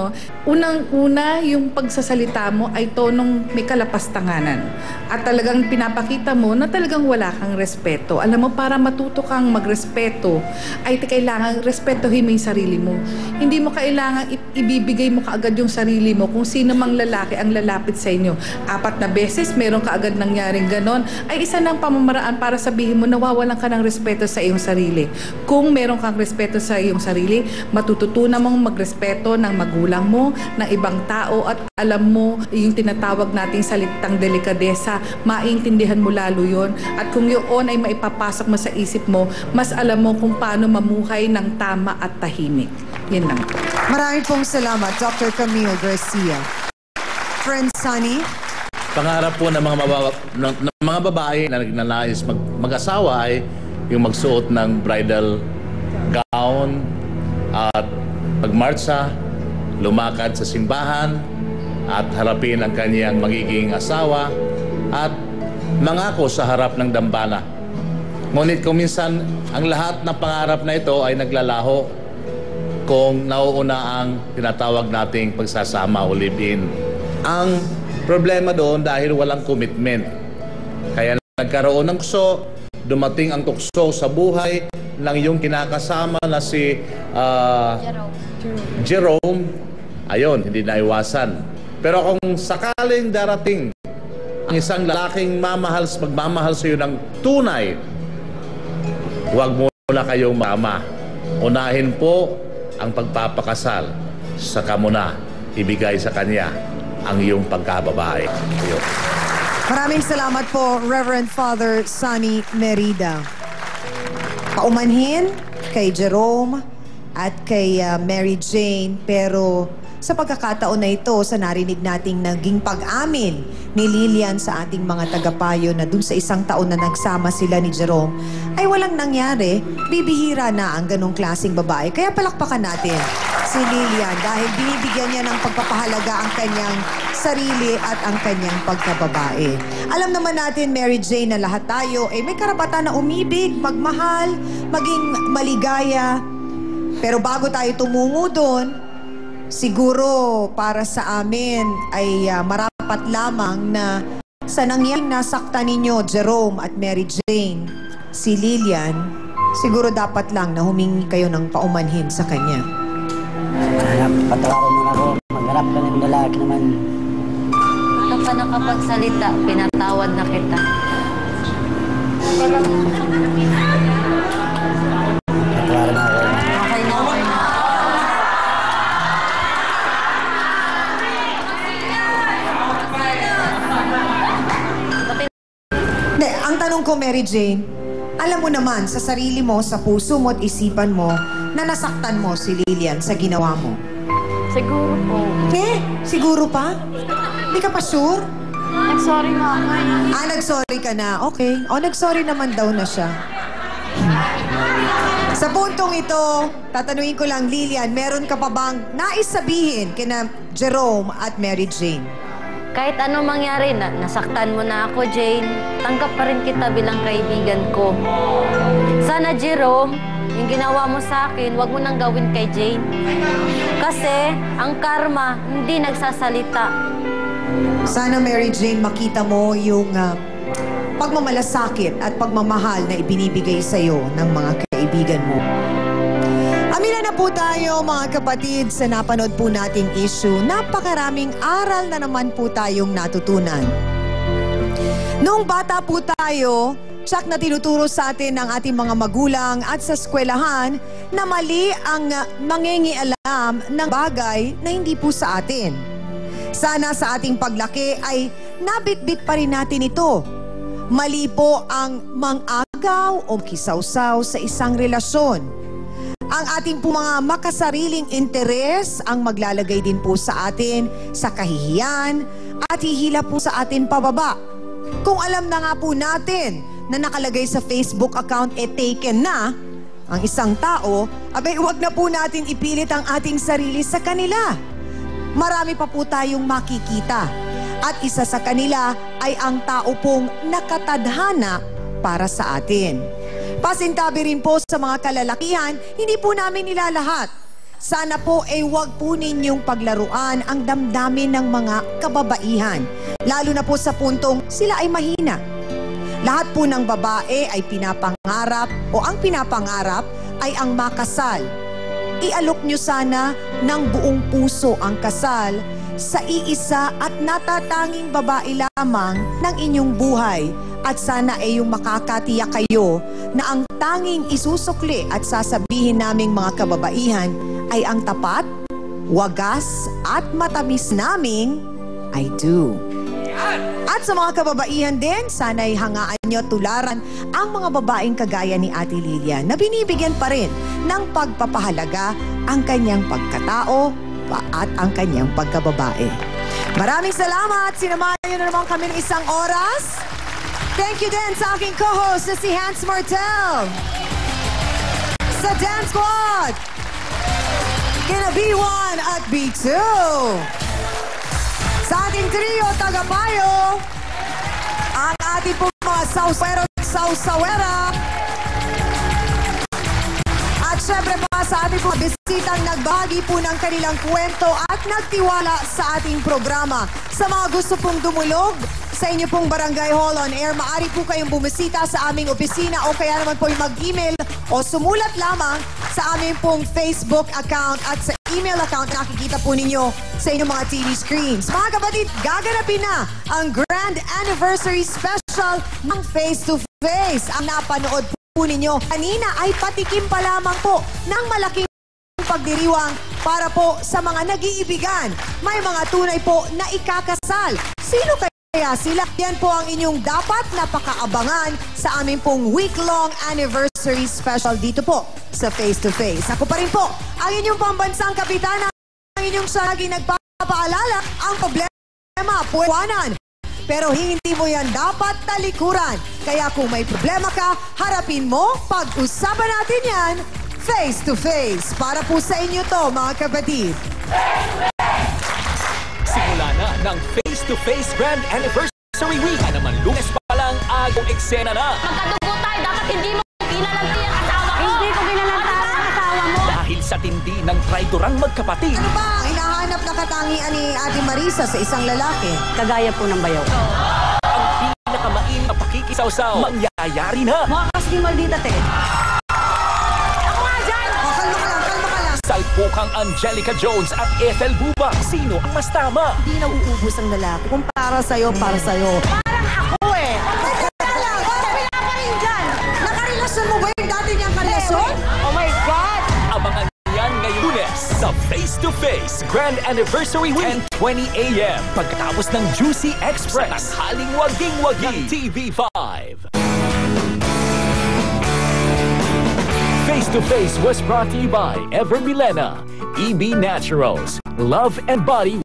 unang-una yung pagsasalita mo ay tonong may kalapastanganan. At talagang pinapakita mo na talagang wala kang respeto. Alam mo, para matuto kang magrespeto, ay kailangan respetuhin mo yung sarili mo. Hindi mo kailangan ibibigay mo kaagad yung sarili mo kung sino mang lalaki ang lalapit sa inyo. 4 na beses, meron kaagad nangyaring ganon, ay isa ng pamamaraan para sabihin mo nawawalan ka ng respeto sa iyong sarili. Kung meron kang respeto sa iyong sarili, matututunan mong magrespeto ng magulang mo, ng ibang tao, at alam mo yung tinatawag nating salitang delikadesa, maintindihan mo lalo yun. At kung yun ay maipapasok mo sa isip mo, mas alam mo kung paano mamuhay ng tama at tahimik. Yan lang. Maraming pong salamat, Dr. Camille Garcia. Friend Sunny? Pangarap po ng mga babae na nagnanais mag-asawa ay yung magsuot ng bridal gown at magmarcha, lumakad sa simbahan at harapin ang kanyang magiging asawa at mangako sa harap ng dambana. Ngunit kung minsan ang lahat ng pangarap na ito ay naglalaho kung nauuna ang tinatawag nating pagsasama o live-in. Ang problema doon dahil walang commitment. Kaya nagkaroon ng tukso, dumating ang tukso sa buhay ng iyong kinakasama na si Jerome, ayun, hindi naiwasan. Pero kung sakaling darating ang isang lalaking magmamahal sa iyo ng tunay, huwag muna kayong mama. Unahin po ang pagpapakasal, saka mo na ibigay sa kanya ang iyong pagkababae. Ayun. Maraming salamat po, Reverend Father Sunny Merida. Paumanhin kay Jerome at kay Mary Jane. Pero sa pagkakataon na ito, sa narinig nating naging pag-amin ni Lilian sa ating mga tagapayo na dun sa isang taon na nagsama sila ni Jerome, ay walang nangyari. Bibihira na ang ganong klaseng babae. Kaya palakpakan natin si Lilian dahil binibigyan niya ng pagpapahalaga ang kanyang sarili at ang kanyang pagkababae. Alam naman natin, Mary Jane, na lahat tayo may karapatan na umibig, magmahal, maging maligaya. Pero bago tayo tumungo doon, siguro para sa amin ay marapat lamang na sa nangyaring nasaktan ninyo, Jerome at Mary Jane, si Lilian, siguro dapat lang na humingi kayo ng paumanhin sa kanya. Patawarin mo na ako. Magharap ka ng lalaki naman. Ito pa nakapagsalita, pinatawad na kita. Patawarin mo ako. Okay na, okay na. Hindi, ang tanong ko, Mary Jane, alam mo naman sa sarili mo, sa puso mo at isipan mo, na nasaktan mo si Lilian sa ginawa mo. Siguro po. Siguro pa? Hindi ka pa sure? Nag-sorry na ako. Nag-sorry ka na. Okay. Nag-sorry naman daw na siya. Sa puntong ito, tatanungin ko lang, Lilian, meron ka pa bang nais sabihin kina Jerome at Mary Jane? Kahit ano mangyari, nasaktan mo na ako, Jane. Tanggap pa rin kita bilang kaibigan ko. Sana, Jerome, yung ginawa mo sa akin, wag mo nang gawin kay Jane. Kasi ang karma hindi nagsasalita. Sana, Mary Jane, makita mo yung pagmamalasakit at pagmamahal na ibinibigay sa'yo ng mga kaibigan mo. Amina na po tayo, mga kapatid, sa napanood po nating issue. Napakaraming aral na naman po tayong natutunan. Noong bata po tayo, tsak na tinuturo sa atin ng ating mga magulang at sa eskwelahan na mali ang mangingialam ng bagay na hindi po sa atin. Sana sa ating paglaki ay nabitbit pa rin natin ito. Mali po ang mang-agaw o kisawsaw sa isang relasyon. Ang ating po mga makasariling interes ang maglalagay din po sa atin sa kahihiyan at hihila po sa atin pababa. Kung alam na nga po natin na nakalagay sa Facebook account taken na ang isang tao, abay huwag na po natin ipilit ang ating sarili sa kanila. Marami pa po tayong makikita at isa sa kanila ay ang tao pong nakatadhana para sa atin. Pasintabi rin po sa mga kalalakihan, hindi po namin nilalahat. Sana po huwag po ninyong paglaruan ang damdamin ng mga kababaihan, lalo na po sa puntong sila ay mahina. Lahat po ng babae ay pinapangarap o ang pinapangarap ay ang makasal. Ialok nyo sana ng buong puso ang kasal sa iisa at natatanging babae lamang ng inyong buhay. At sana yung makakatiyak kayo na ang tanging isusukli at sasabihin naming mga kababaihan ay ang tapat, wagas at matamis naming I do. At sa mga kababaihan din, sana'y hangaan nyo tularan ang mga babaeng kagaya ni Ate Lilian na binibigyan pa rin ng pagpapahalaga ang kanyang pagkatao at ang kanyang pagkababae. Maraming salamat. Sinamahan nyo na naman kami ng isang oras. Thank you din sa aking co-host na si Hans Martel. Sa Dance Squad, kina B1 at B2. Sa ating trio, tagapayo, ang ating po mga sausawera. At syempre pa sa ating po bisitang nagbahagi po ng kanilang kwento at nagtiwala sa ating programa. Sa mga gusto pong dumulog sa inyo pong Barangay Hall on Air, maaari po kayong bumisita sa aming opisina o kaya naman po yung mag-email o sumulat lamang sa aming pong Facebook account at sa email account na nakikita po ninyo sa inyong mga TV screens. Mga kapatid, gaganapin na ang Grand Anniversary Special ng Face to Face. Ang napanood po ninyo kanina ay patikim pa lamang po ng malaking pagdiriwang para po sa mga nag-iibigan. May mga tunay po na ikakasal. Sino kayo Kaya sila, yan po ang inyong dapat napakaabangan sa aming pong week-long anniversary special dito po sa Face to Face. Ako pa rin po, ang inyong pambansang kapitana, ang inyong laging nagpapaalala, ang problema, puwanan. Pero hindi mo yan dapat talikuran. Kaya kung may problema ka, harapin mo, pag-usapan natin yan, face to face. Para po sa inyo to, mga kapatid. Simula na ng face-to-face Grand Anniversary Week. Na naman Lunes pa lang, agong eksena na. Magkadugo tayo, dapat hindi mo pinalantay ang asawa ko. Hindi ko pinalantay ang asawa mo. Dahil sa tindi ng traidorang magkapatid. Ano ba ang hinahanap na katangian ni Ate Marisa sa isang lalaki? Kagaya po ng bayaw. Ang pinakamain na pakikisaw-saw, mangyayari na. Mukha kasi maldita, te. Salpukang Angelica Jones at Ethel Buba. Sino ang mas tama? Hindi na uubos ang lalaki. Kung para sa'yo, para sa'yo. Parang ako eh. Wala pa rin dyan. Nakarelasyon mo ba yung dati niyang karelasyon? Oh my God! Abangan yan ngayong Lunes sa Face to Face Grand Anniversary Week 10:20 a.m. pagkatapos ng Juicy Express. Sa haling waging-wagi ng TV5. Face to Face was brought to you by Ever Milena, EB Naturals, Love and Body